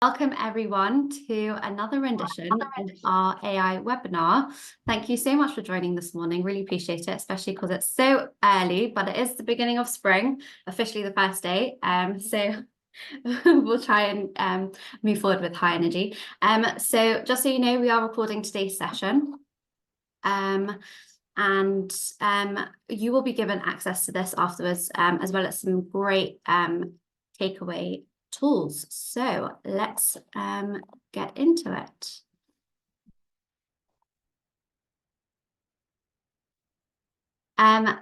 Welcome everyone to another rendition of our AI webinar. Thank you so much for joining this morning. Really appreciate it, especially because it's so early, but it is the beginning of spring, officially the first day. So we'll try and move forward with high energy. So just so you know, we are recording today's session. And you will be given access to this afterwards, as well as some great takeaway tools. So let's get into it.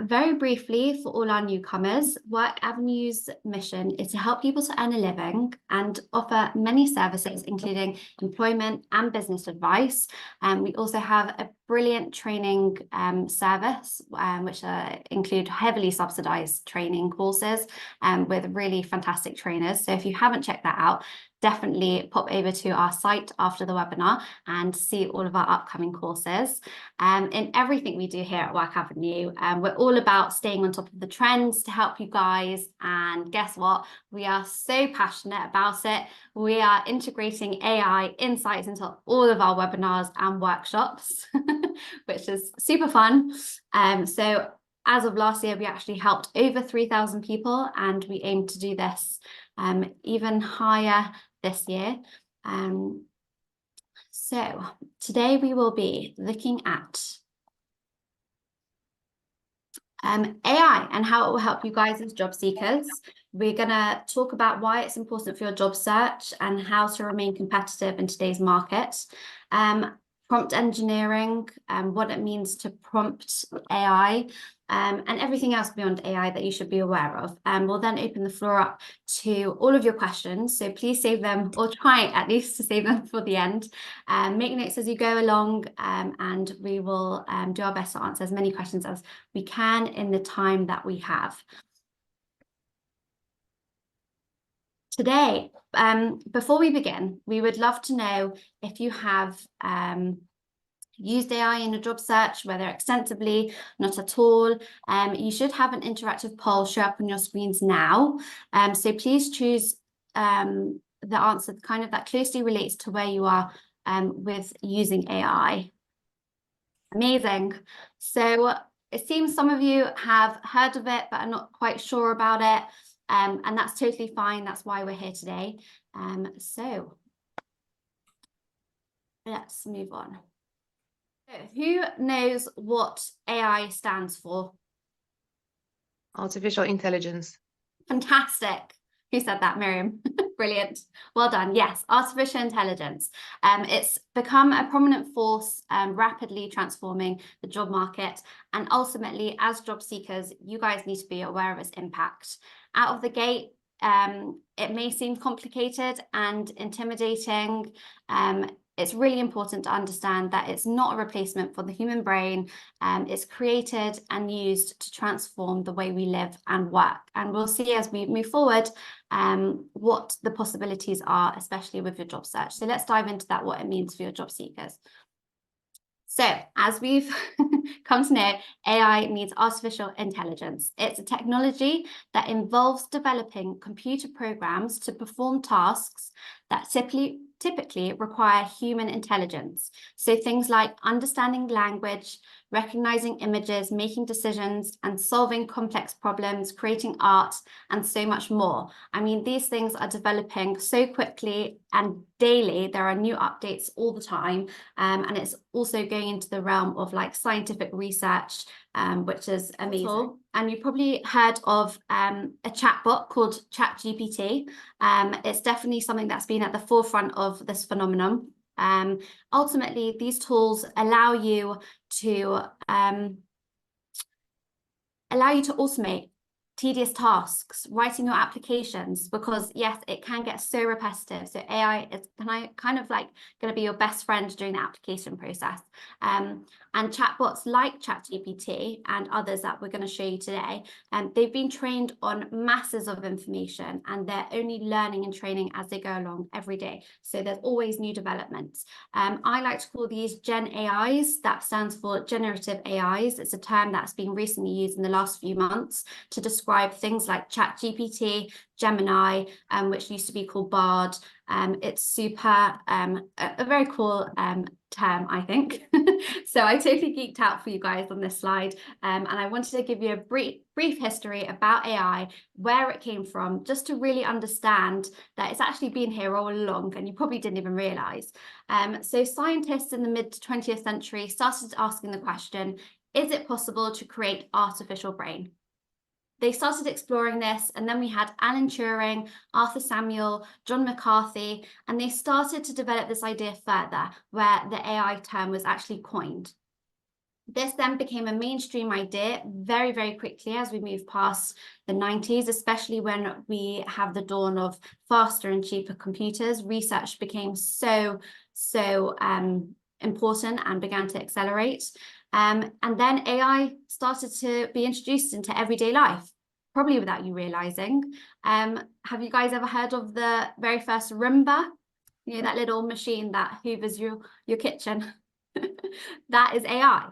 Very briefly, for all our newcomers, Work Avenue's mission is to help people to earn a living and offer many services, including employment and business advice. We also have a brilliant training service, which include heavily subsidized training courses with really fantastic trainers. So if you haven't checked that out, definitely pop over to our site after the webinar and see all of our upcoming courses. In everything we do here at Work Avenue, we're all about staying on top of the trends to help you guys. And guess what? We are so passionate about it. We are integrating AI insights into all of our webinars and workshops, which is super fun. So as of last year, we actually helped over 3,000 people, and we aim to do this even higher this year. So today we will be looking at AI and how it will help you guys as job seekers. We're going to talk about why it's important for your job search and how to remain competitive in today's market. Prompt engineering, what it means to prompt AI, and everything else beyond AI that you should be aware of. We'll then open the floor up to all of your questions. So please save them, or try at least to save them for the end. Make notes as you go along, and we will do our best to answer as many questions as we can in the time that we have. Today, before we begin, we would love to know if you have used AI in a job search, whether extensively, not at all. You should have an interactive poll show up on your screens now. So please choose the answer kind of that closely relates to where you are with using AI. Amazing. So it seems some of you have heard of it, but are not quite sure about it. And that's totally fine. That's why we're here today. So let's move on. So who knows what AI stands for? Artificial intelligence. Fantastic. Who said that, Miriam? Brilliant. Well done. Yes, artificial intelligence. It's become a prominent force, rapidly transforming the job market. And ultimately, as job seekers, you guys need to be aware of its impact. Out of the gate, it may seem complicated and intimidating. It's really important to understand that it's not a replacement for the human brain. It's created and used to transform the way we live and work. And we'll see as we move forward what the possibilities are, especially with your job search. So let's dive into that, what it means for your job seekers. So as we've come to know, AI means artificial intelligence. It's a technology that involves developing computer programs to perform tasks that typically require human intelligence. So things like understanding language, recognizing images, making decisions, and solving complex problems, creating art, and so much more. I mean, these things are developing so quickly, and daily there are new updates all the time. And it's also going into the realm of like scientific research, which is amazing. And you probably heard of a chatbot called ChatGPT. It's definitely something that's been at the forefront of this phenomenon. Ultimately, these tools allow you to automate tedious tasks, writing your applications, because yes, it can get so repetitive. So AI is kind of like going to be your best friend during the application process. And chatbots like ChatGPT and others that we're going to show you today, they've been trained on masses of information, and they're only learning and training as they go along every day. So there's always new developments. I like to call these GenAIs. That stands for generative AIs. It's a term that's been recently used in the last few months to describe describe things like ChatGPT, Gemini, which used to be called Bard. It's super, a very cool term, I think. So I totally geeked out for you guys on this slide. And I wanted to give you a brief history about AI, where it came from, just to really understand that it's actually been here all along, and you probably didn't even realize. So scientists in the mid-20th century started asking the question, is it possible to create artificial brain? They started exploring this, and then we had Alan Turing, Arthur Samuel, John McCarthy, and they started to develop this idea further, where the AI term was actually coined. This then became a mainstream idea very, very quickly as we move past the 90s, especially when we have the dawn of faster and cheaper computers. Research became so important and began to accelerate. And then AI started to be introduced into everyday life, probably without you realizing. Have you guys ever heard of the very first Roomba? You know, that little machine that hoovers your kitchen? That is AI.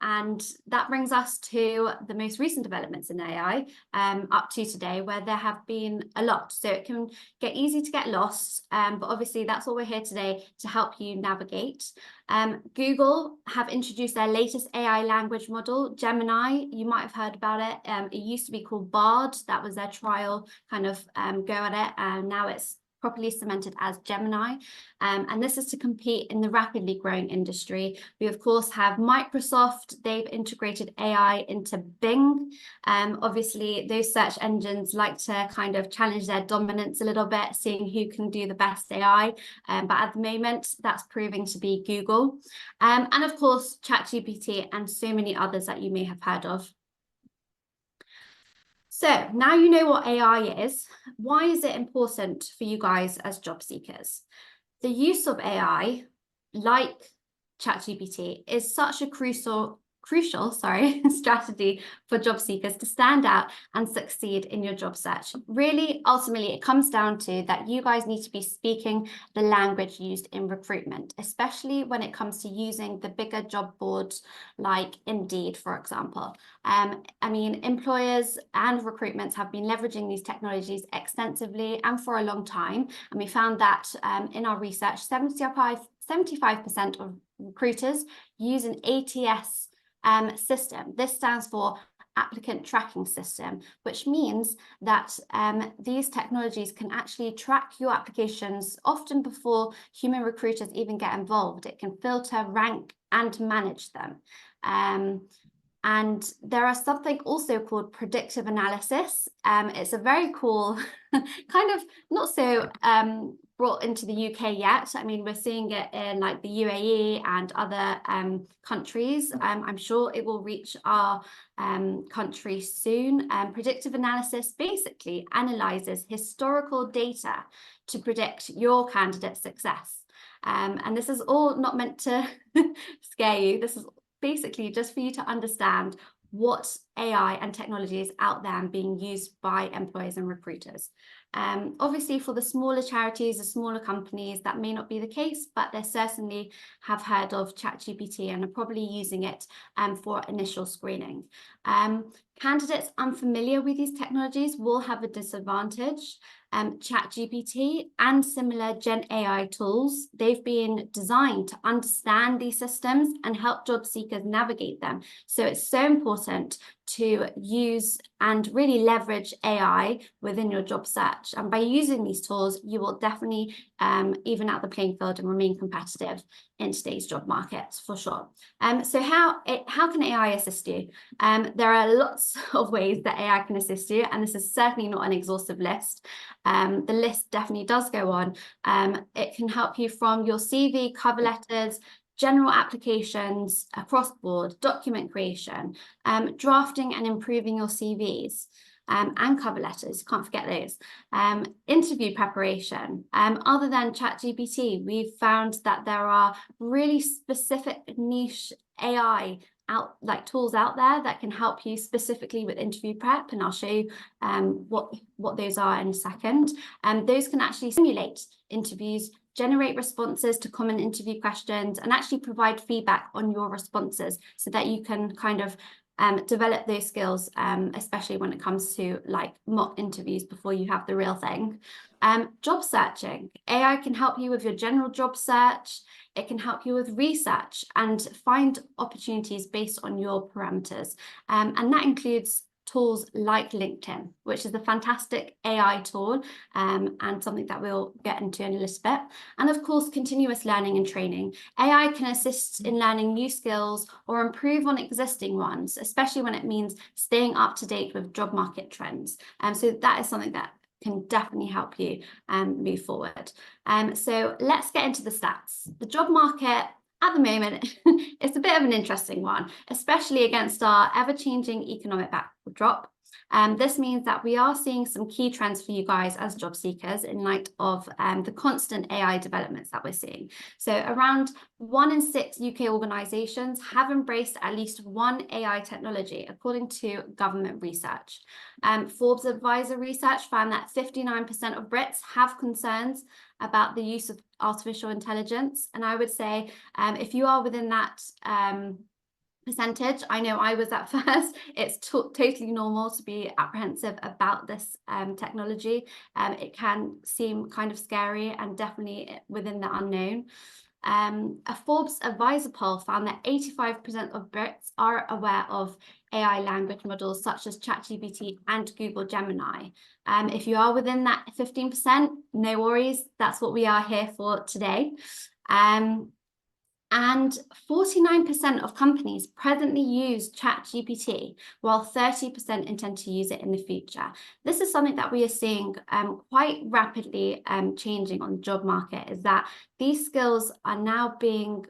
And that brings us to the most recent developments in AI up to today, where there have been a lot. So it can get easy to get lost, but obviously that's what we're here today to help you navigate. Google have introduced their latest AI language model, Gemini. You might have heard about it. It used to be called Bard. That was their trial kind of go at it, and now it's properly cemented as Gemini, and this is to compete in the rapidly growing industry. We of course have Microsoft. They've integrated AI into Bing. Obviously those search engines like to kind of challenge their dominance a little bit, seeing who can do the best AI, but at the moment that's proving to be Google, and of course ChatGPT and so many others that you may have heard of. So now you know what AI is. Why is it important for you guys as job seekers? The use of AI, like ChatGPT, is such a crucial strategy for job seekers to stand out and succeed in your job search. Really, ultimately, it comes down to that you guys need to be speaking the language used in recruitment, especially when it comes to using the bigger job boards like Indeed, for example. I mean, employers and recruitments have been leveraging these technologies extensively and for a long time. And we found that in our research, 75% of recruiters use an ATS system. This stands for Applicant Tracking System, which means that these technologies can actually track your applications often before human recruiters even get involved. It can filter, rank, and manage them. And there are something also called predictive analysis. It's a very cool kind of not so brought into the UK yet. I mean, we're seeing it in like the UAE and other countries. I'm sure it will reach our country soon. Predictive analysis basically analyzes historical data to predict your candidate's success. And this is all not meant to scare you. This is basically just for you to understand what AI and technology is out there and being used by employers and recruiters. Obviously, for the smaller charities, the smaller companies, that may not be the case, but they certainly have heard of ChatGPT and are probably using it for initial screening. Candidates unfamiliar with these technologies will have a disadvantage. ChatGPT and similar GenAI tools, they've been designed to understand these systems and help job seekers navigate them. So it's so important to use and really leverage AI within your job search. And by using these tools, you will definitely even out the playing field and remain competitive in today's job market for sure. So how can AI assist you? There are lots of ways that AI can assist you, and this is certainly not an exhaustive list. The list definitely does go on. It can help you from your CV, cover letters, general applications, across board, document creation, drafting and improving your CVs, and cover letters, can't forget those. Interview preparation. Other than ChatGPT, we've found that there are really specific niche AI tools out there that can help you specifically with interview prep, and I'll show you what those are in a second. Those can actually simulate interviews, generate responses to common interview questions, and actually provide feedback on your responses so that you can kind of develop those skills, especially when it comes to like mock interviews before you have the real thing. Job searching. AI can help you with your general job search. It can help you with research and find opportunities based on your parameters. And that includes tools like LinkedIn, which is a fantastic AI tool, and something that we'll get into in a little bit. And of course, continuous learning and training. AI can assist in learning new skills or improve on existing ones, especially when it means staying up to date with job market trends. So that is something that can definitely help you move forward. So let's get into the stats. The job market at the moment, it's a bit of an interesting one, especially against our ever-changing economic backdrop. This means that we are seeing some key trends for you guys as job seekers in light of the constant AI developments that we're seeing. So around 1 in 6 UK organisations have embraced at least one AI technology, according to government research. Forbes Advisor research found that 59% of Brits have concerns about the use of artificial intelligence. And I would say if you are within that percentage, I know I was at first, it's totally normal to be apprehensive about this technology. It can seem kind of scary and definitely within the unknown. A Forbes Advisor poll found that 85% of Brits are aware of AI language models such as ChatGPT and Google Gemini. If you are within that 15%, no worries, that's what we are here for today. And 49% of companies presently use ChatGPT, while 30% intend to use it in the future. This is something that we are seeing quite rapidly changing on the job market, is that these skills are now being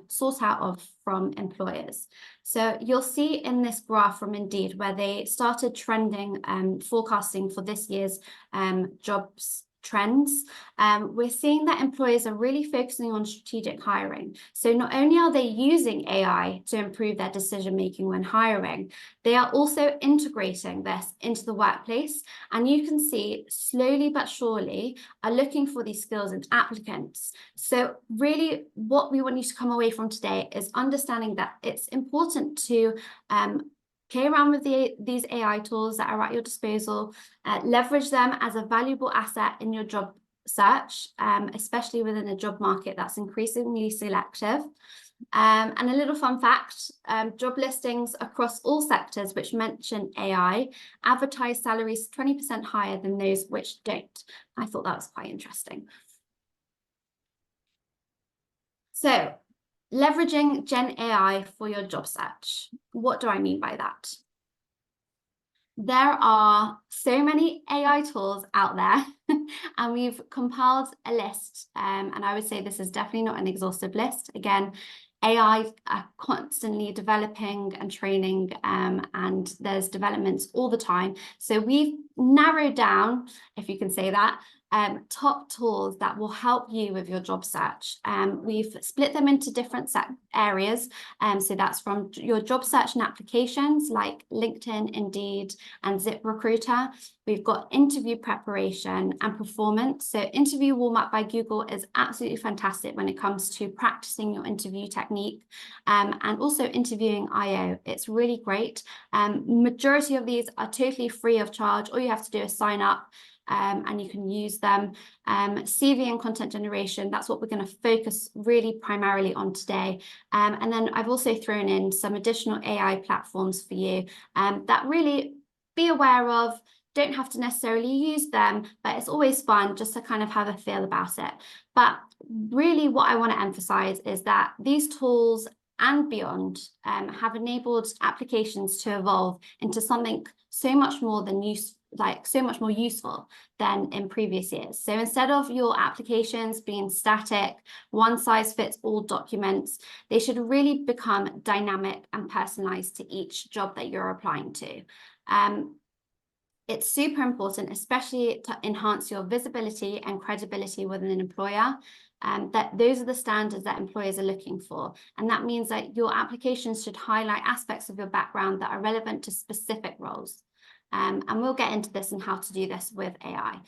sought out of from employers. So you'll see in this graph from Indeed, where they started trending forecasting for this year's jobs trends, we're seeing that employers are really focusing on strategic hiring. So not only are they using AI to improve their decision making when hiring, they are also integrating this into the workplace. And you can see slowly but surely are looking for these skills in applicants. So really what we want you to come away from today is understanding that it's important to play around with these AI tools that are at your disposal, leverage them as a valuable asset in your job search, especially within a job market that's increasingly selective. And a little fun fact, job listings across all sectors which mention AI advertise salaries 20% higher than those which don't. I thought that was quite interesting. So, leveraging GenAI for your job search. What do I mean by that? There are so many AI tools out there, and we've compiled a list. And I would say this is definitely not an exhaustive list. Again, AI are constantly developing and training, and there's developments all the time. So we've narrowed down, if you can say that, top tools that will help you with your job search. We've split them into different areas. So that's from your job search and applications like LinkedIn, Indeed, and ZipRecruiter. We've got interview preparation and performance. So Interview Warm-Up by Google is absolutely fantastic when it comes to practicing your interview technique, and also Interviewing IO. It's really great. Majority of these are totally free of charge. All you have to do is sign up, and you can use them. CV and content generation, that's what we're going to focus really primarily on today. And then I've also thrown in some additional AI platforms for you that really be aware of. Don't have to necessarily use them, but it's always fun just to kind of have a feel about it. But really what I want to emphasize is that these tools and beyond have enabled applications to evolve into something so much more than so much more useful than in previous years. So instead of your applications being static, one size fits all documents, they should really become dynamic and personalized to each job that you're applying to. It's super important, especially to enhance your visibility and credibility with an employer. That those are the standards that employers are looking for. And that means that your applications should highlight aspects of your background that are relevant to specific roles. And we'll get into this and how to do this with AI.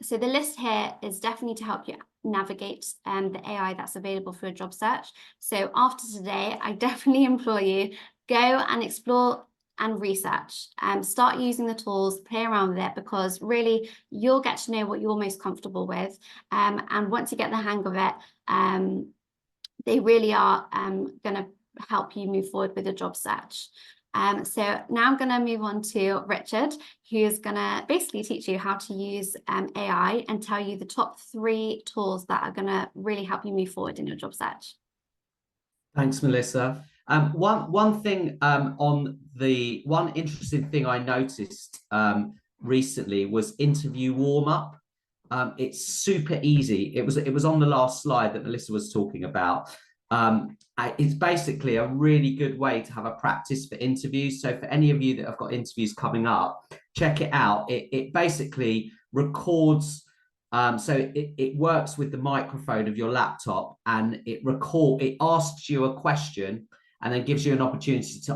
So the list here is definitely to help you navigate the AI that's available for a job search. So after today, I definitely implore you, go and explore and research. Start using the tools, play around with it, because really you'll get to know what you're most comfortable with. And once you get the hang of it, they really are going to help you move forward with your job search. So now I'm going to move on to Richard, who's going to basically teach you how to use AI and tell you the top 3 tools that are going to really help you move forward in your job search. Thanks, Melissa. One thing one interesting thing I noticed recently was interview warm up. It's super easy. It was on the last slide that Melissa was talking about. It's basically a really good way to have a practice for interviews. So for any of you that have got interviews coming up, check it out. It basically records. So it works with the microphone of your laptop, and it asks you a question and then gives you an opportunity to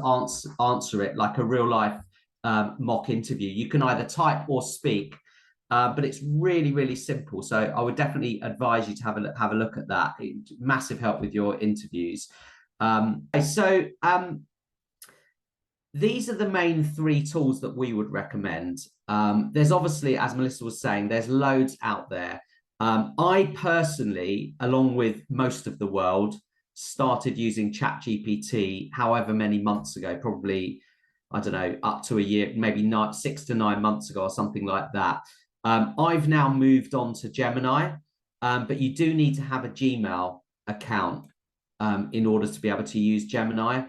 answer it like a real life mock interview. You can either type or speak, but it's really, really simple. So I would definitely advise you to have a look at that. Massive help with your interviews. These are the main 3 tools that we would recommend. There's obviously, as Melissa was saying, there's loads out there. I personally, along with most of the world, started using ChatGPT however many months ago, probably, I don't know, up to a year, maybe 6 to 9 months ago or something like that. I've now moved on to Gemini, but you do need to have a Gmail account in order to be able to use Gemini.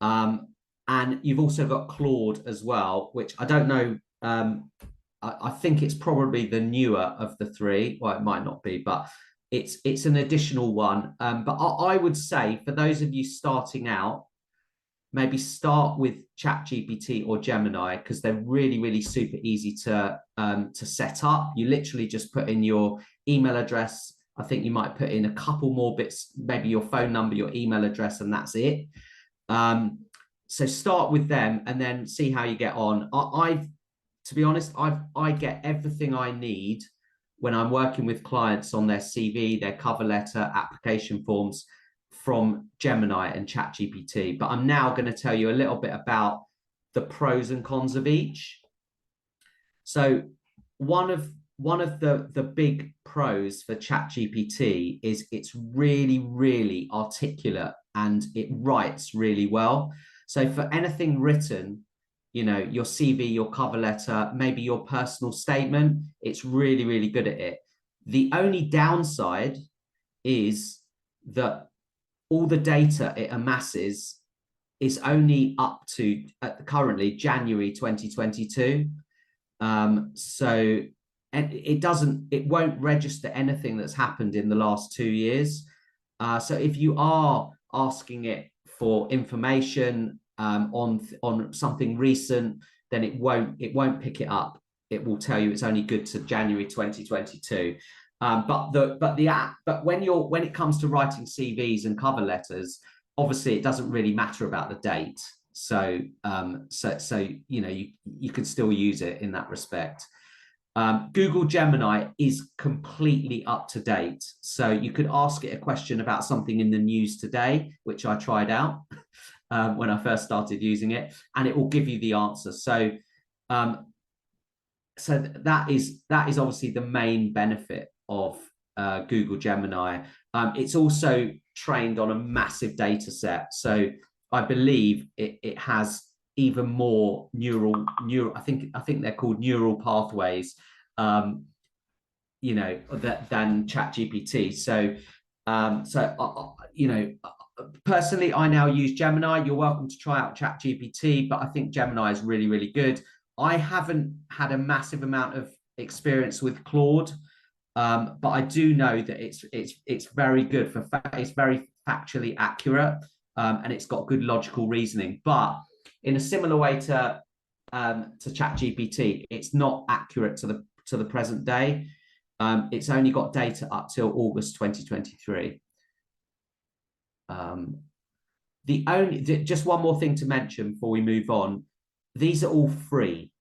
And you've also got Claude as well, which I don't know. I think it's probably the newer of the 3. Well, it might not be, but it's an additional one. But I would say for those of you starting out, maybe start with ChatGPT or Gemini, because they're really, really super easy to set up. You literally just put in your email address. I think you might put in a couple more bits, maybe your phone number, your email address, and that's it. So start with them and then see how you get on. To be honest, I get everything I need when I'm working with clients on their CV, their cover letter, application forms from Gemini and ChatGPT. But I'm now going to tell you a little bit about the pros and cons of each. So one of the big pros for ChatGPT is it's really, really articulate and it writes really well. So for anything written, you know, your CV, your cover letter, maybe your personal statement, it's really, really good at it. The only downside is that all the data it amasses is only up to currently January 2022. So it won't register anything that's happened in the last 2 years. So if you are asking it for information on something recent, then it won't pick it up. It will tell you it's only good to January 2022. But when it comes to writing CVs and cover letters, obviously it doesn't really matter about the date. So you know, you can still use it in that respect. Google Gemini is completely up to date. So you could ask it a question about something in the news today, which I tried out when I first started using it, and it will give you the answer. So that is obviously the main benefit of Google Gemini. It's also trained on a massive data set. So I believe it has even more neural I think they're called neural pathways, you know, than ChatGPT. So you know, personally, I now use Gemini. You're welcome to try out ChatGPT, but I think Gemini is really, really good. I haven't had a massive amount of experience with Claude, but I do know that it's very good it's very factually accurate, and it's got good logical reasoning. But in a similar way to ChatGPT, it's not accurate to the present day. It's only got data up till August 2023. Just one more thing to mention before we move on. These are all free.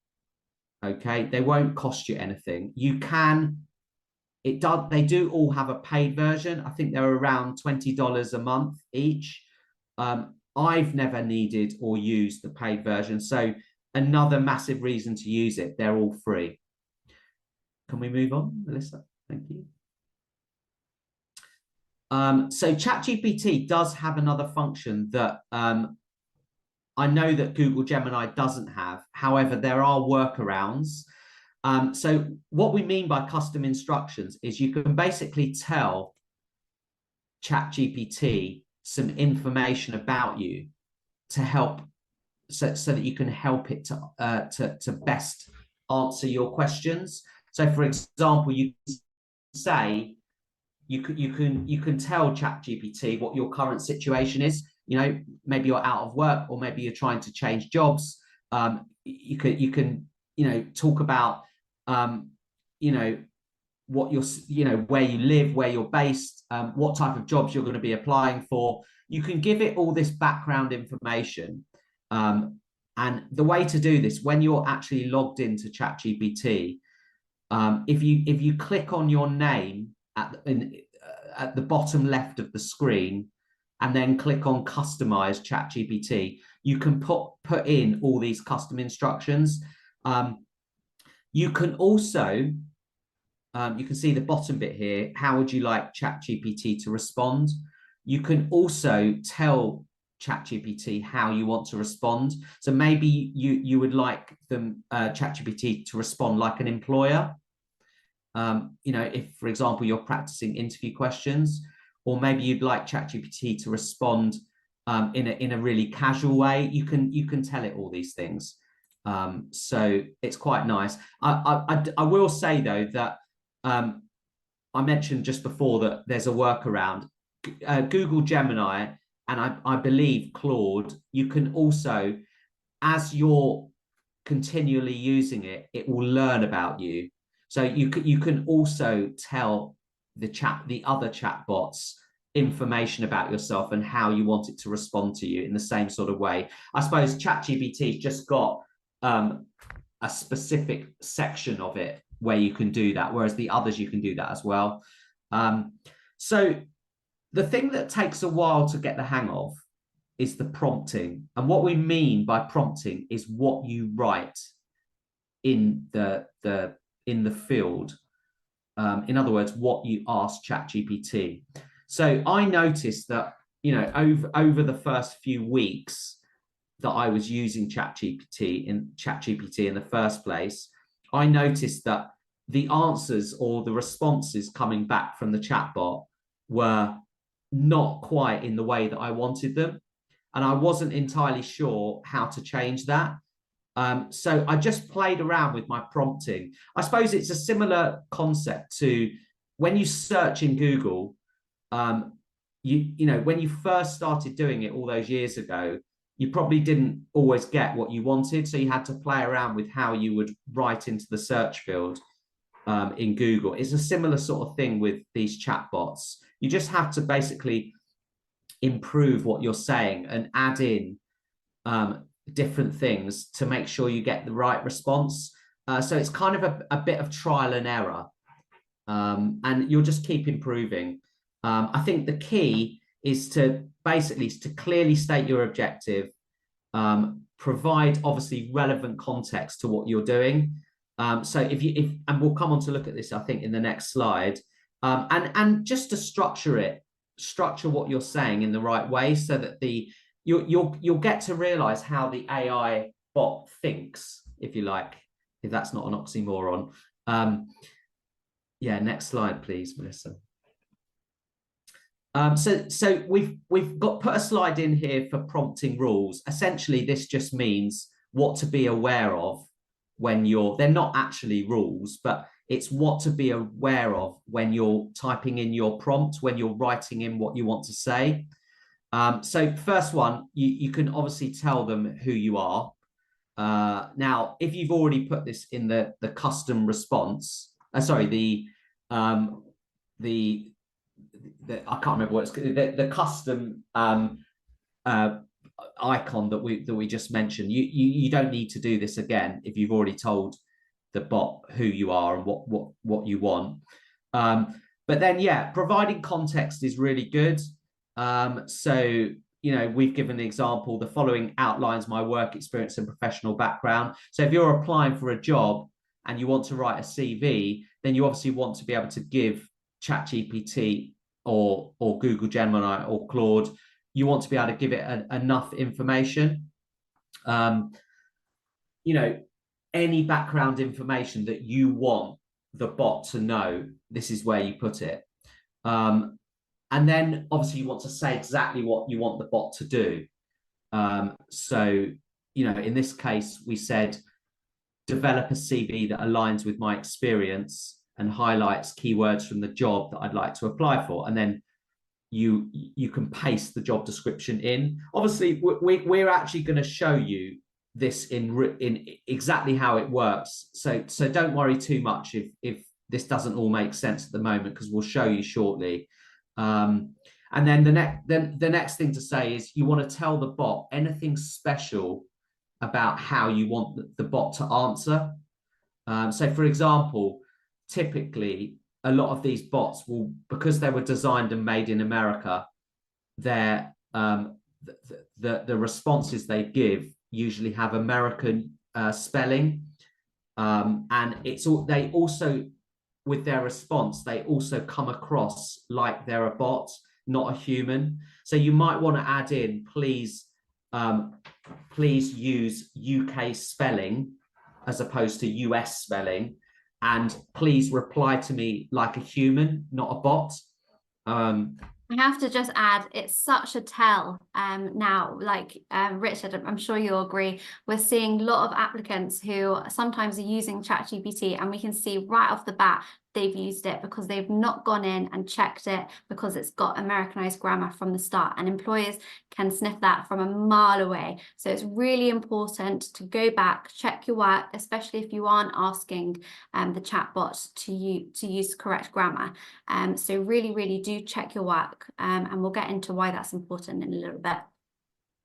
Okay, they won't cost you anything. They do all have a paid version. I think they're around $20 a month each. I've never needed or used the paid version. So another massive reason to use it. They're all free. Can we move on, Melissa? Thank you. So ChatGPT does have another function that I know that Google Gemini doesn't have. However, there are workarounds. So what we mean by custom instructions is you can basically tell ChatGPT some information about you to help, so that you can help it to best answer your questions. So, for example, you say you can tell ChatGPT what your current situation is. You know, maybe you're out of work, or maybe you're trying to change jobs. You can talk about what you're, where you live, where you're based, what type of jobs you're going to be applying for. You can give it all this background information. And the way to do this, when you're actually logged into ChatGPT, if you click on your name at the bottom left of the screen, and then click on Customize ChatGPT, you can put in all these custom instructions. You can also, you can see the bottom bit here, how would you like ChatGPT to respond? You can also tell ChatGPT how you want to respond. So maybe you would like them ChatGPT to respond like an employer. If, for example, you're practicing interview questions, or maybe you'd like ChatGPT to respond in a really casual way. You can tell it all these things. So it's quite nice. I will say though that I mentioned just before that there's a workaround. Google Gemini, and I believe Claude, you can also, as you're continually using it, it will learn about you. So you can also tell the other chatbots information about yourself and how you want it to respond to you in the same sort of way. I suppose ChatGPT's just got a specific section of it where you can do that, whereas the others you can do that as well. So the thing that takes a while to get the hang of is the prompting. And what we mean by prompting is what you write in the field. In other words, what you ask ChatGPT. So I noticed that, over the first few weeks that I was using ChatGPT in the first place, I noticed that the answers or the responses coming back from the chatbot were not quite in the way that I wanted them. And I wasn't entirely sure how to change that. So I just played around with my prompting. I suppose it's a similar concept to when you search in Google. When you first started doing it all those years ago, you probably didn't always get what you wanted. So you had to play around with how you would write into the search field in Google. It's a similar sort of thing with these chatbots. You just have to basically improve what you're saying and add in different things to make sure you get the right response. So it's kind of a bit of trial and error, and you'll just keep improving. I think the key is to clearly state your objective, provide obviously relevant context to what you're doing. So and we'll come on to look at this, I think, in the next slide, and just to structure what you're saying in the right way, so that you'll get to realize how the AI bot thinks, if you like, if that's not an oxymoron. Yeah, next slide, please, Melissa. So we've got put a slide in here for prompting rules. Essentially, this just means what to be aware of when they're not actually rules, but it's what to be aware of when you're typing in your prompt, when you're writing in what you want to say. So first one, you can obviously tell them who you are. Now, if you've already put this in the custom response, I can't remember what it's called, the custom icon that we just mentioned. You don't need to do this again if you've already told the bot who you are and what you want. But then, yeah, providing context is really good. So you know, we've given the example, the following outlines my work experience and professional background. So if you're applying for a job and you want to write a CV, then you obviously want to be able to give ChatGPT or Google Gemini or Claude, you want to be able to give it enough information. You know, any background information that you want the bot to know, this is where you put it. And then obviously you want to say exactly what you want the bot to do. So, you know, in this case, we said, develop a CV that aligns with my experience and highlights keywords from the job that I'd like to apply for. And then you can paste the job description in. Obviously, we're actually going to show you this in exactly how it works. So don't worry too much if this doesn't all make sense at the moment, because we'll show you shortly. And then the next thing to say is you want to tell the bot anything special about how you want the bot to answer. So for example, typically a lot of these bots will, because they were designed and made in America, the responses they give usually have American spelling, and they also, with their response, they also come across like they're a bot, not a human. So you might want to add in, please use UK spelling as opposed to US spelling, and please reply to me like a human, not a bot. I have to just add, it's such a tell now, like Richard, I'm sure you'll agree, we're seeing a lot of applicants who sometimes are using ChatGPT, and we can see right off the bat they've used it because they've not gone in and checked it, because it's got Americanized grammar from the start, and employers can sniff that from a mile away. So it's really important to go back, check your work, especially if you aren't asking the chatbot to use correct grammar. So really do check your work, and we'll get into why that's important in a little bit.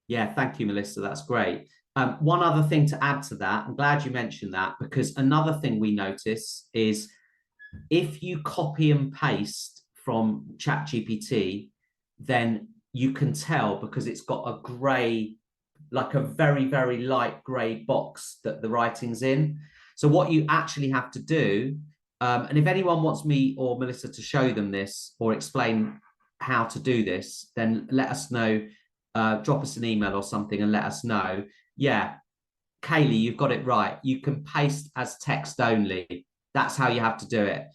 Yeah, thank you, Melissa. That's great. One other thing to add to that, I'm glad you mentioned that, because another thing we notice is if you copy and paste from ChatGPT, then you can tell, because it's got a grey, like a very light grey box that the writing's in. So what you actually have to do, and if anyone wants me or Melissa to show them this or explain how to do this, then let us know. Drop us an email or something and let us know. Yeah, Kaylee, you've got it right. You can paste as text only. That's how you have to do it.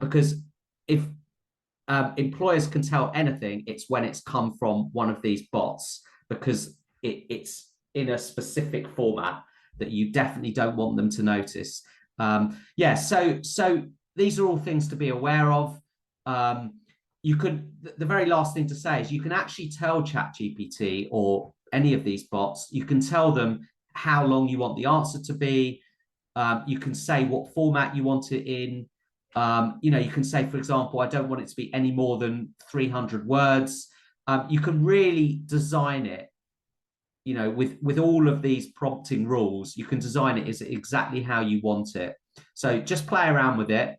Because if employers can tell anything, it's when it's come from one of these bots, because it's in a specific format that you definitely don't want them to notice. Yeah, so these are all things to be aware of. You could, the very last thing to say is you can actually tell ChatGPT or any of these bots, you can tell them how long you want the answer to be. You can say what format you want it in. You know, you can say, for example, I don't want it to be any more than 300 words. You can really design it, you know, with all of these prompting rules, you can design it as exactly how you want it. So just play around with it.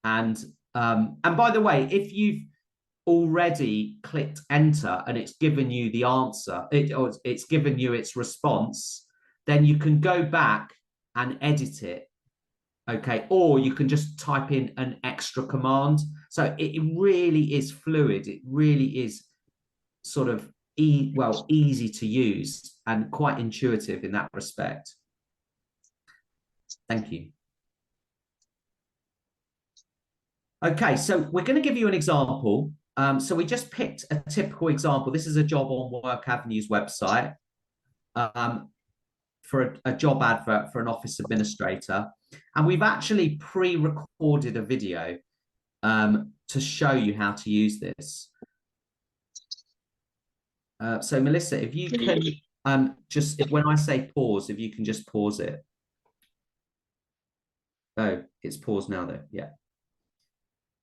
And by the way, if you've already clicked enter and it's given you the answer, it's given you its response, then you can go back and edit it. Okay, or you can just type in an extra command. So it really is fluid. It really is sort of easy to use and quite intuitive in that respect. Thank you. Okay, so we're going to give you an example. So we just picked a typical example. This is a job on Work Avenue's website for a job advert for an office administrator. And we've actually pre-recorded a video to show you how to use this. So Melissa, if you can when I say pause, if you can just pause it. Oh, it's paused now though, yeah.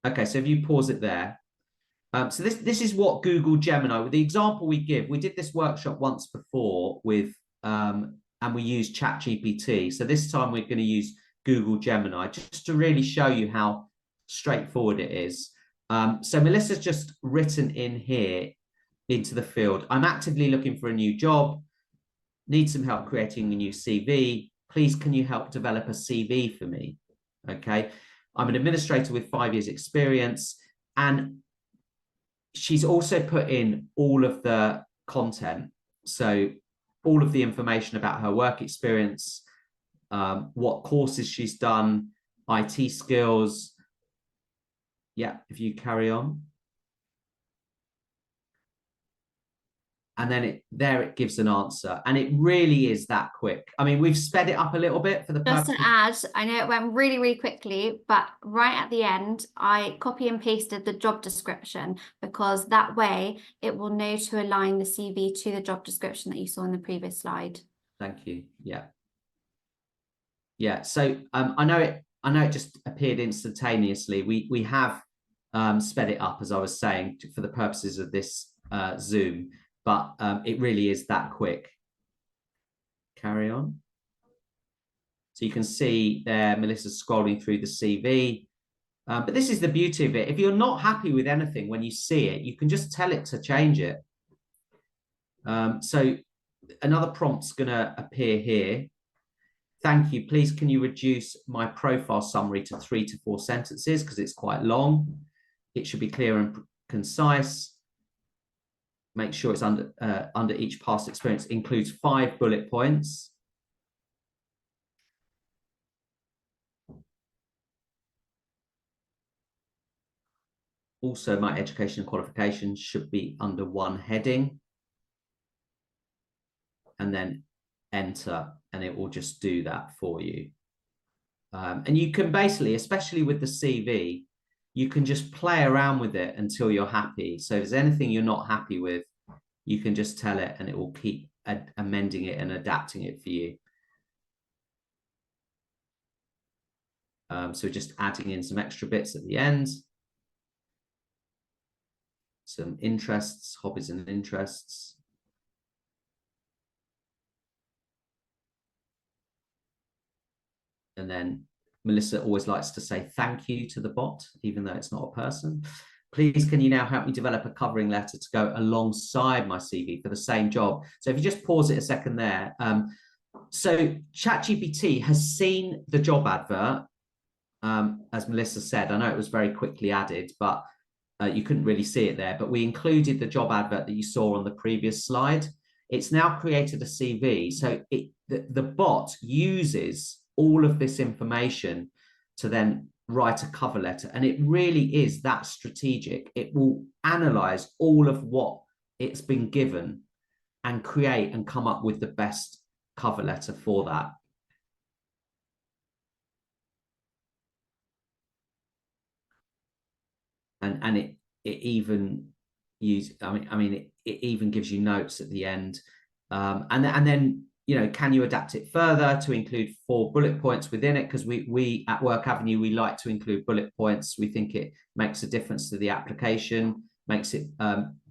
Okay, so if you pause it there. So this is what Google Gemini, with the example we give, we did this workshop once before with, and we used ChatGPT. So this time we're going to use Google Gemini just to really show you how straightforward it is. So Melissa's just written in here into the field. I'm actively looking for a new job, need some help creating a new CV. Please, can you help develop a CV for me? Okay. I'm an administrator with 5 years experience. And she's also put in all of the content. So all of the information about her work experience, what courses she's done, IT skills. Yeah, if you carry on. And then it gives an answer. And it really is that quick. I mean, we've sped it up a little bit for the Just purpose. to add, I know it went really, really quickly, but right at the end, I copy and pasted the job description, because that way it will know to align the CV to the job description that you saw in the previous slide. Thank you. Yeah. Yeah. So I know it just appeared instantaneously. We have sped it up, as I was saying, for the purposes of this Zoom, but it really is that quick. Carry on. So you can see there, Melissa's scrolling through the CV. But this is the beauty of it. If you're not happy with anything when you see it, you can just tell it to change it. So another prompt's going to appear here. Thank you. Please, can you reduce my profile summary to 3 to 4 sentences, because it's quite long. It should be clear and concise. Make sure it's under each past experience includes 5 bullet points. Also, my education and qualifications should be under 1 heading. And then enter, and it will just do that for you. And you can basically, especially with the CV, you can just play around with it until you're happy. So if there's anything you're not happy with, you can just tell it and it will keep amending it and adapting it for you. So just adding in some extra bits at the end. Some interests, hobbies and interests. And then Melissa always likes to say thank you to the bot, even though it's not a person. Please, can you now help me develop a covering letter to go alongside my CV for the same job? So if you just pause it a second there. So ChatGPT has seen the job advert, as Melissa said. I know it was very quickly added, but you couldn't really see it there. But we included the job advert that you saw on the previous slide. It's now created a CV. So the bot uses all of this information to then write a cover letter. And it really is that strategic. It will analyze all of what it's been given and create and come up with the best cover letter for that. And it even it even gives you notes at the end. And then can you adapt it further to include 4 bullet points within it? Because we at Work Avenue, we like to include bullet points. We think it makes a difference to the application, makes it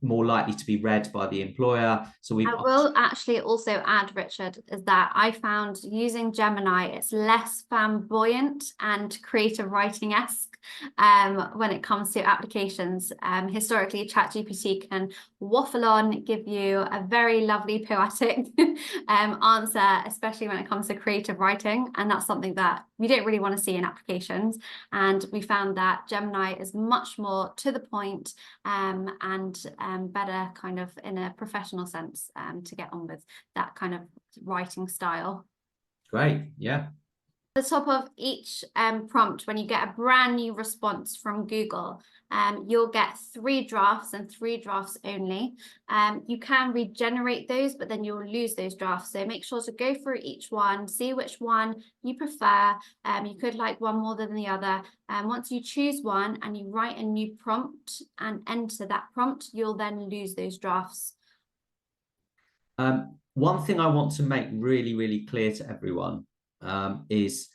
more likely to be read by the employer. So I will actually also add, Richard, is that I found using Gemini, it's less flamboyant and creative writing-esque when it comes to applications. Historically, ChatGPT can waffle on, give you a very lovely poetic answer, especially when it comes to creative writing. And that's something that we don't really want to see in applications. And we found that Gemini is much more to the point and better kind of in a professional sense to get on with that kind of writing style. Great, yeah. At the top of each prompt, when you get a brand new response from Google, you'll get 3 drafts and 3 drafts only. You can regenerate those, but then you'll lose those drafts. So make sure to go through each one, see which one you prefer. You could like one more than the other. Once you choose one and you write a new prompt and enter that prompt, you'll then lose those drafts. One thing I want to make really, really clear to everyone is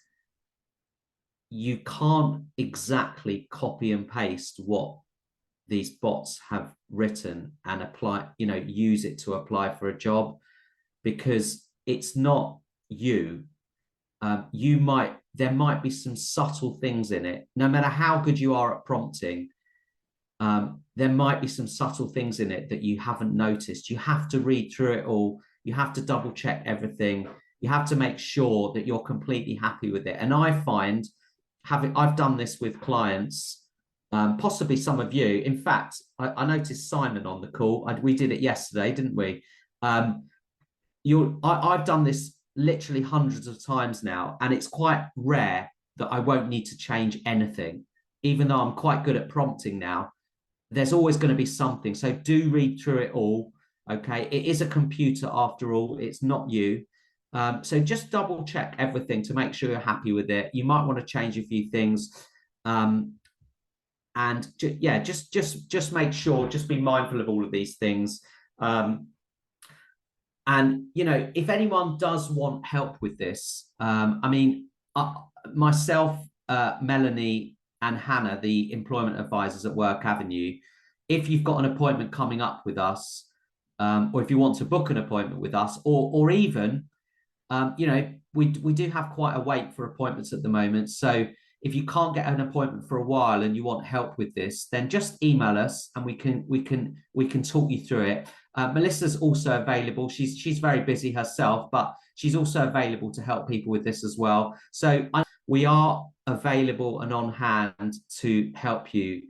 you can't exactly copy and paste what these bots have written and apply, use it to apply for a job, because it's not you. There might be some subtle things in it. No matter how good you are at prompting, there might be some subtle things in it that you haven't noticed. You have to read through it all. You have to double check everything. You have to make sure that you're completely happy with it. And I find, I've done this with clients, possibly some of you. In fact, I noticed Simon on the call. We did it yesterday, didn't we? I've done this literally hundreds of times now, and it's quite rare that I won't need to change anything, even though I'm quite good at prompting now. There's always going to be something. So do read through it all. Okay. It is a computer after all. It's not you. So just double check everything to make sure you're happy with it. You might want to change a few things. And yeah, just make sure, just be mindful of all of these things. And, you know, if anyone does want help with this, I mean, myself, Melanie, and Hannah, the employment advisors at Work Avenue, if you've got an appointment coming up with us, or if you want to book an appointment with us, or even, you know, we do have quite a wait for appointments at the moment. So if you can't get an appointment for a while and you want help with this, then just email us and we can talk you through it. Melissa's also available. She's very busy herself, but she's also available to help people with this as well. So we are available and on hand to help you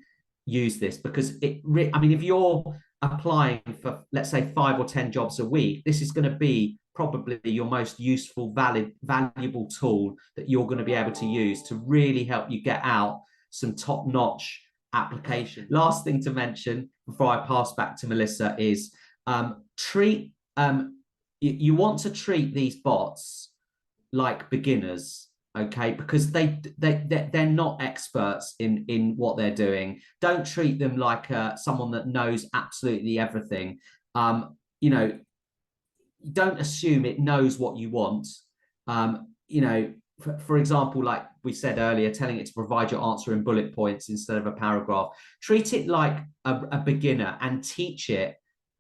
use this, because I mean, if you're applying for, let's say, 5 or 10 jobs a week, this is going to be probably your most useful, valuable tool that you're going to be able to use to really help you get out some top-notch application. Last thing to mention before I pass back to Melissa is you want to treat these bots like beginners, okay? Because they're not experts in what they're doing. Don't treat them like someone that knows absolutely everything. You know, don't assume it knows what you want. You know, for example, like we said earlier, telling it to provide your answer in bullet points instead of a paragraph. Treat it like a beginner and teach it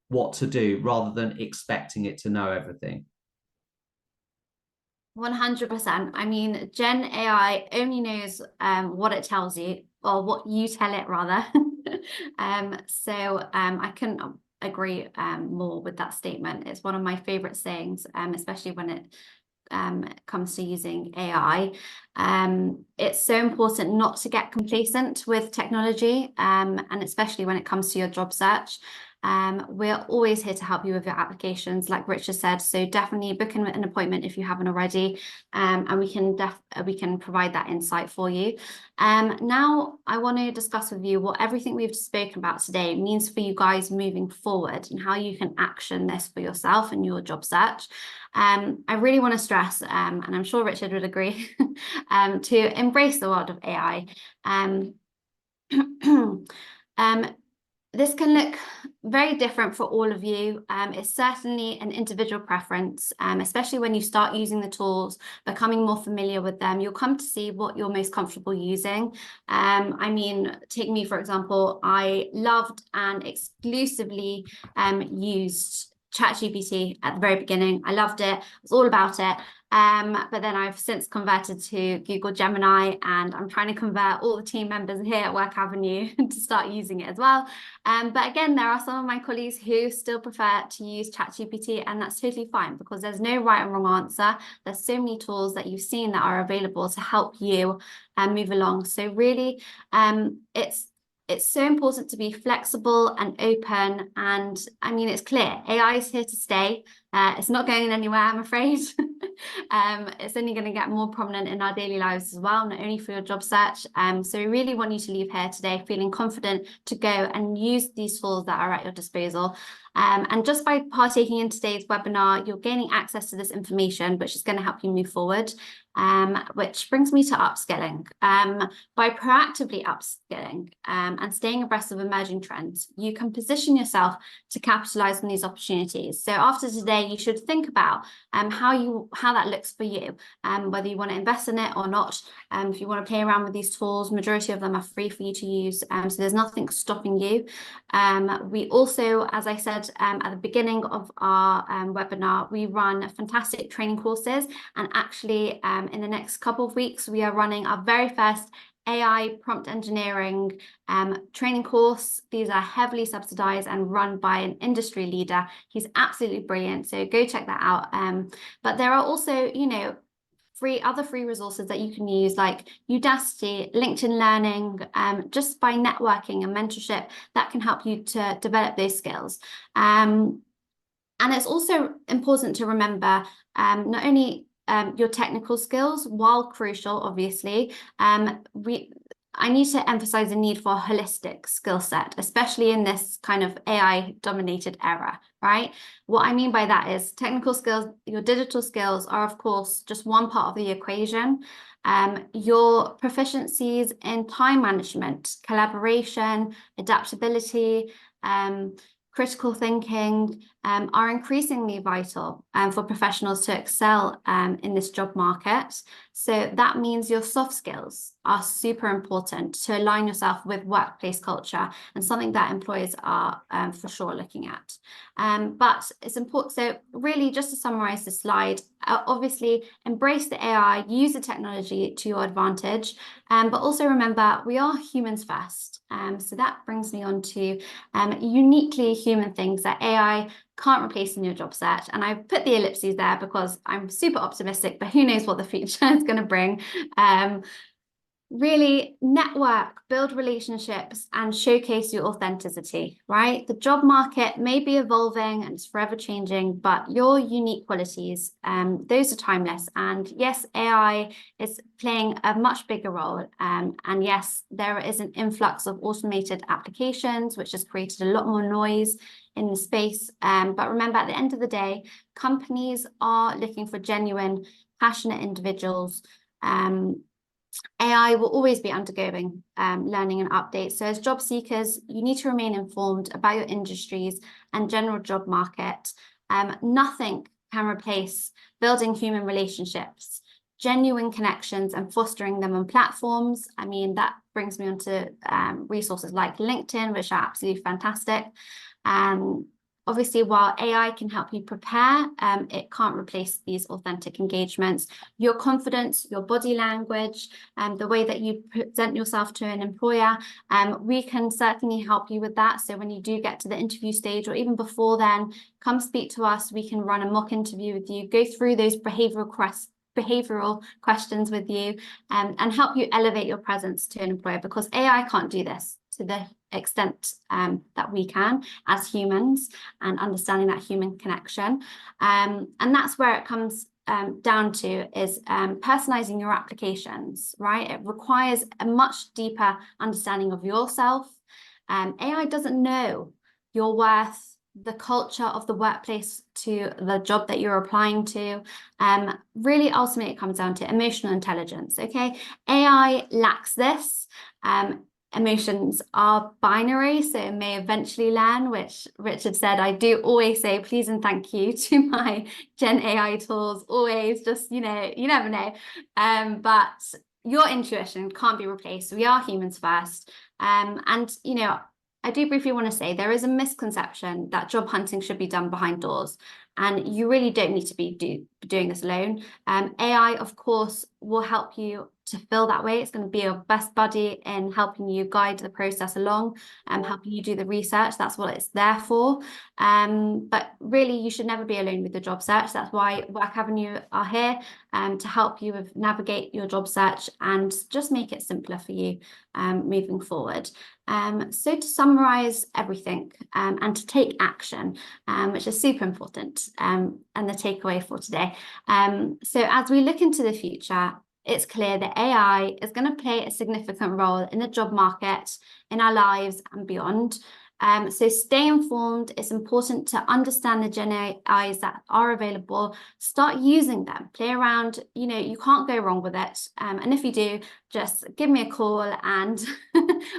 what to do rather than expecting it to know everything. 100%. I mean, GenAI only knows what it tells you, or what you tell it rather. So I couldn't agree more with that statement. It's one of my favorite sayings, especially when it comes to using AI. It's so important not to get complacent with technology, and especially when it comes to your job search. We're always here to help you with your applications, like Richard said, so definitely book an appointment if you haven't already, and we can provide that insight for you. Now I want to discuss with you what everything we've spoken about today means for you guys moving forward, and how you can action this for yourself and your job search. I really want to stress, and I'm sure Richard would agree, to embrace the world of AI. This can look very different for all of you. It's certainly an individual preference, especially when you start using the tools, becoming more familiar with them. You'll come to see what you're most comfortable using. I mean, take me, for example. I loved and exclusively used ChatGPT at the very beginning. I loved it. I was all about it. But then I've since converted to Google Gemini, and I'm trying to convert all the team members here at Work Avenue to start using it as well. But again, there are some of my colleagues who still prefer to use ChatGPT, and that's totally fine, because there's no right and wrong answer. There's so many tools that you've seen that are available to help you move along. So really, it's so important to be flexible and open. And I mean, it's clear AI is here to stay. It's not going anywhere, I'm afraid. It's only going to get more prominent in our daily lives as well, not only for your job search. So we really want you to leave here today feeling confident to go and use these tools that are at your disposal. And just by partaking in today's webinar, you're gaining access to this information, which is going to help you move forward. Which brings me to upskilling. By proactively upskilling and staying abreast of emerging trends, you can position yourself to capitalize on these opportunities. So after today, you should think about how that looks for you, whether you want to invest in it or not. If you want to play around with these tools, majority of them are free for you to use, so there's nothing stopping you. We also, as I said at the beginning of our webinar, we run fantastic training courses, and actually in the next couple of weeks, we are running our very first AI prompt engineering training course. These are heavily subsidized and run by an industry leader. He's absolutely brilliant, so go check that out. But there are also, you know, other free resources that you can use, like Udacity, LinkedIn Learning, just by networking and mentorship that can help you to develop those skills. And it's also important to remember not only your technical skills, while crucial, obviously, I need to emphasize the need for a holistic skill set, especially in this kind of AI-dominated era, right? What I mean by that is technical skills, your digital skills are, of course, just one part of the equation. Your proficiencies in time management, collaboration, adaptability, critical thinking are increasingly vital for professionals to excel in this job market. So that means your soft skills are super important to align yourself with workplace culture, and something that employers are for sure looking at. But it's important. So really, just to summarize the slide, obviously embrace the AI, use the technology to your advantage, but also remember we are humans first. So that brings me on to uniquely human things that AI can't replace in your job search. And I put the ellipses there because I'm super optimistic, but who knows what the future is going to bring. Really network, build relationships, and showcase your authenticity, right? The job market may be evolving and it's forever changing, but your unique qualities, those are timeless. And yes, AI is playing a much bigger role. And yes, there is an influx of automated applications, which has created a lot more noise in the space. But remember, at the end of the day, companies are looking for genuine, passionate individuals. AI will always be undergoing learning and updates. So as job seekers, you need to remain informed about your industries and general job market. Nothing can replace building human relationships, genuine connections, and fostering them on platforms. I mean, that brings me on to resources like LinkedIn, which are absolutely fantastic. Obviously, while AI can help you prepare, it can't replace these authentic engagements. Your confidence, your body language, the way that you present yourself to an employer, we can certainly help you with that. So when you do get to the interview stage, or even before then, come speak to us. We can run a mock interview with you, go through those behavioral questions with you, and help you elevate your presence to an employer, because AI can't do this to the extent that we can as humans, and understanding that human connection. And that's where it comes down to is personalizing your applications, right? It requires a much deeper understanding of yourself. AI doesn't know your worth, the culture of the workplace to the job that you're applying to. Really, ultimately, it comes down to emotional intelligence, okay? AI lacks this. Emotions are binary, so it may eventually learn, which Richard said. I do always say please and thank you to my GenAI tools, always, just, you know, you never know. But your intuition can't be replaced. We are humans first. And, you know, I do briefly want to say there is a misconception that job hunting should be done behind doors, and you really don't need to be doing this alone. AI, of course, will help you to feel that way. It's going to be your best buddy in helping you guide the process along, helping you do the research. That's what it's there for. But really, you should never be alone with the job search. That's why Work Avenue are here to help you with navigate your job search and just make it simpler for you moving forward. So to summarize everything and to take action, which is super important, and the takeaway for today. So as we look into the future, it's clear that AI is going to play a significant role in the job market, in our lives and beyond. So stay informed. It's important to understand the GenAIs that are available. Start using them. Play around. You know, you can't go wrong with it. And if you do, just give me a call and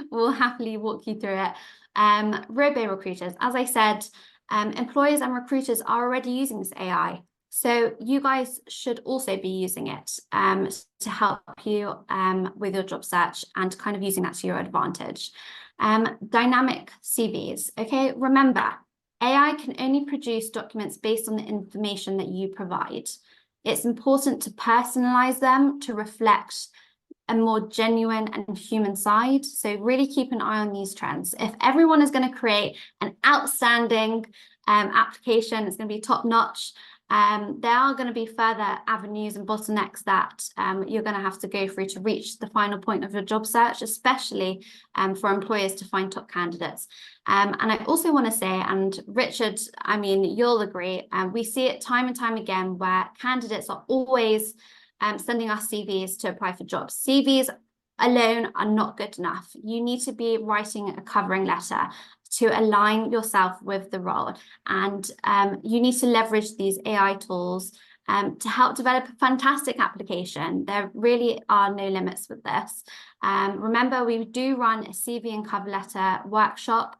we'll happily walk you through it. Robo recruiters, as I said, employers and recruiters are already using this AI. So you guys should also be using it to help you with your job search and kind of using that to your advantage. Dynamic CVs. Okay, remember, AI can only produce documents based on the information that you provide. It's important to personalize them to reflect a more genuine and human side. So really keep an eye on these trends. If everyone is going to create an outstanding application, it's going to be top notch. There are going to be further avenues and bottlenecks that you're going to have to go through to reach the final point of your job search, especially for employers to find top candidates. And I also want to say, and Richard, I mean, you'll agree, we see it time and time again where candidates are always sending us CVs to apply for jobs. CVs alone are not good enough. You need to be writing a covering letter to align yourself with the role. And you need to leverage these AI tools to help develop a fantastic application. There really are no limits with this. Remember, we do run a CV and cover letter workshop.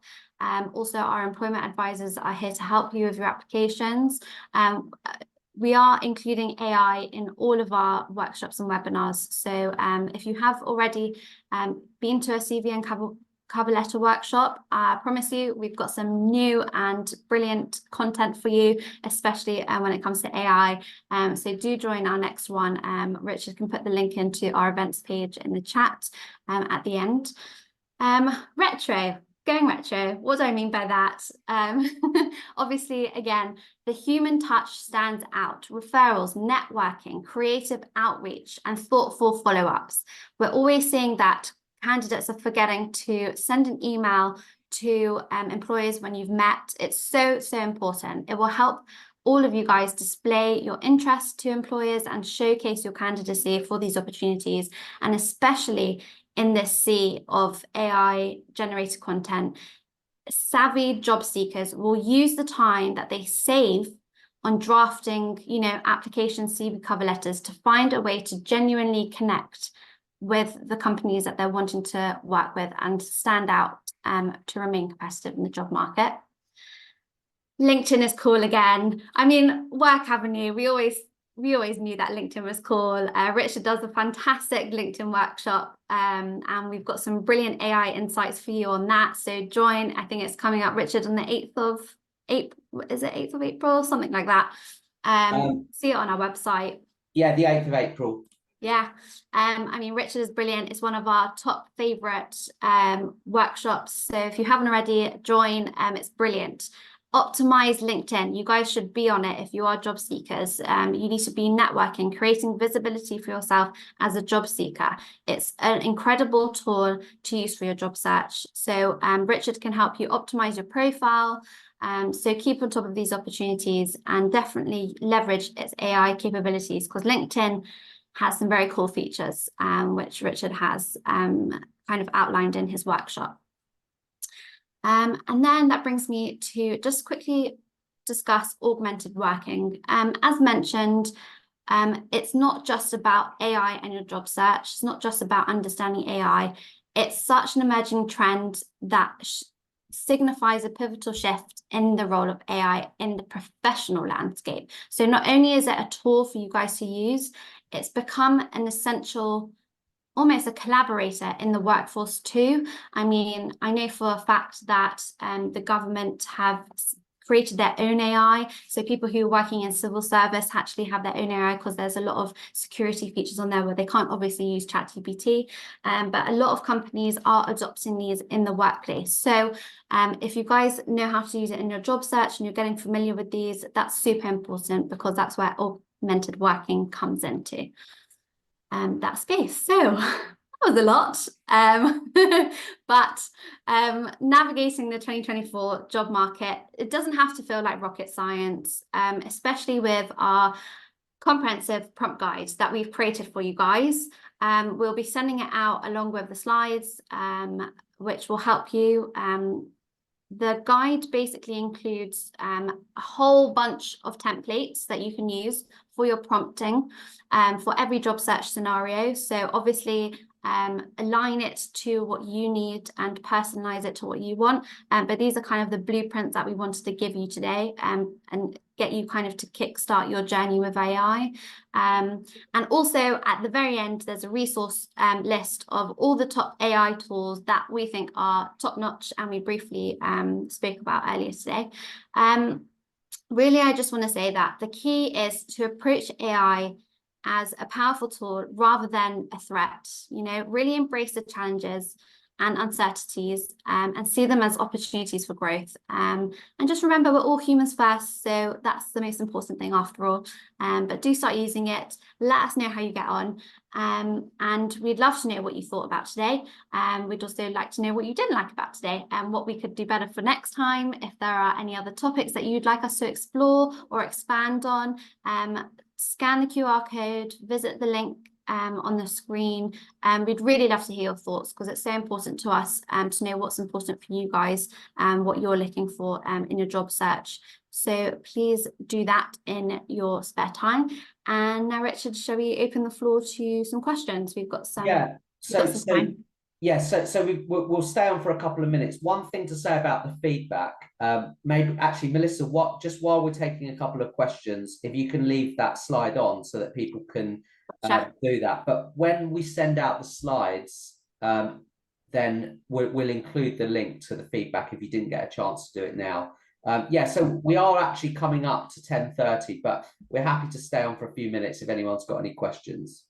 Also, our employment advisors are here to help you with your applications. We are including AI in all of our workshops and webinars. So if you have already been to a CV and cover letter workshop, I promise you we've got some new and brilliant content for you, especially when it comes to AI. So do join our next one. Richard can put the link into our events page in the chat at the end. Going retro, what do I mean by that? Obviously, again, the human touch stands out. Referrals, networking, creative outreach, and thoughtful follow-ups. We're always seeing that candidates are forgetting to send an email to employers when you've met. It's so, so important. It will help all of you guys display your interest to employers and showcase your candidacy for these opportunities, and especially in this sea of AI generated content. Savvy job seekers will use the time that they save on drafting, application CV cover letters to find a way to genuinely connect with the companies that they're wanting to work with and stand out to remain competitive in the job market. LinkedIn is cool again. I mean, Work Avenue, we always knew that LinkedIn was cool. Richard does a fantastic LinkedIn workshop, and we've got some brilliant AI insights for you on that. So join, I think it's coming up, Richard, on the 8th of April, is it 8th of April? Something like that. See it on our website. Yeah, the 8th of April. Yeah, I mean, Richard is brilliant. It's one of our top favorite workshops. So if you haven't already, join. It's brilliant. Optimize LinkedIn. You guys should be on it if you are job seekers. You need to be networking, creating visibility for yourself as a job seeker. It's an incredible tool to use for your job search. So Richard can help you optimize your profile. So keep on top of these opportunities and definitely leverage its AI capabilities, because LinkedIn has some very cool features, which Richard has kind of outlined in his workshop. And then that brings me to just quickly discuss augmented working. As mentioned, it's not just about AI and your job search. It's not just about understanding AI. It's such an emerging trend that signifies a pivotal shift in the role of AI in the professional landscape. So not only is it a tool for you guys to use, it's become an essential, almost a collaborator in the workforce too. I mean, I know for a fact that the government have created their own AI. So people who are working in civil service actually have their own AI, because there's a lot of security features on there where they can't obviously use ChatGPT. But a lot of companies are adopting these in the workplace. So if you guys know how to use it in your job search and you're getting familiar with these, that's super important, because that's where augmented working comes into that space. So that was a lot, but navigating the 2024 job market, it doesn't have to feel like rocket science, especially with our comprehensive prompt guides that we've created for you guys. We'll be sending it out along with the slides, which will help you. The guide basically includes a whole bunch of templates that you can use for your prompting for every job search scenario. So obviously align it to what you need and personalize it to what you want. But these are kind of the blueprints that we wanted to give you today, and get you kind of to kickstart your journey with AI. And also at the very end, there's a resource list of all the top AI tools that we think are top notch, and we briefly spoke about earlier today. Really, I just want to say that the key is to approach AI as a powerful tool rather than a threat. Really embrace the challenges and uncertainties, and see them as opportunities for growth. And just remember, we're all humans first, so that's the most important thing after all. But do start using it. Let us know how you get on. And we'd love to know what you thought about today. We'd also like to know what you didn't like about today and what we could do better for next time. If there are any other topics that you'd like us to explore or expand on, scan the QR code, visit the link on the screen. We'd really love to hear your thoughts, because it's so important to us to know what's important for you guys and what you're looking for in your job search. So please do that in your spare time. And now, Richard, shall we open the floor to some questions? We've got some, Yeah. So time. Yeah, so we'll stay on for a couple of minutes. One thing to say about the feedback, maybe actually, Melissa, just while we're taking a couple of questions, if you can leave that slide on so that people can do that. But when we send out the slides, then we'll include the link to the feedback if you didn't get a chance to do it now. Yeah, so we are actually coming up to 10:30, but we're happy to stay on for a few minutes if anyone's got any questions.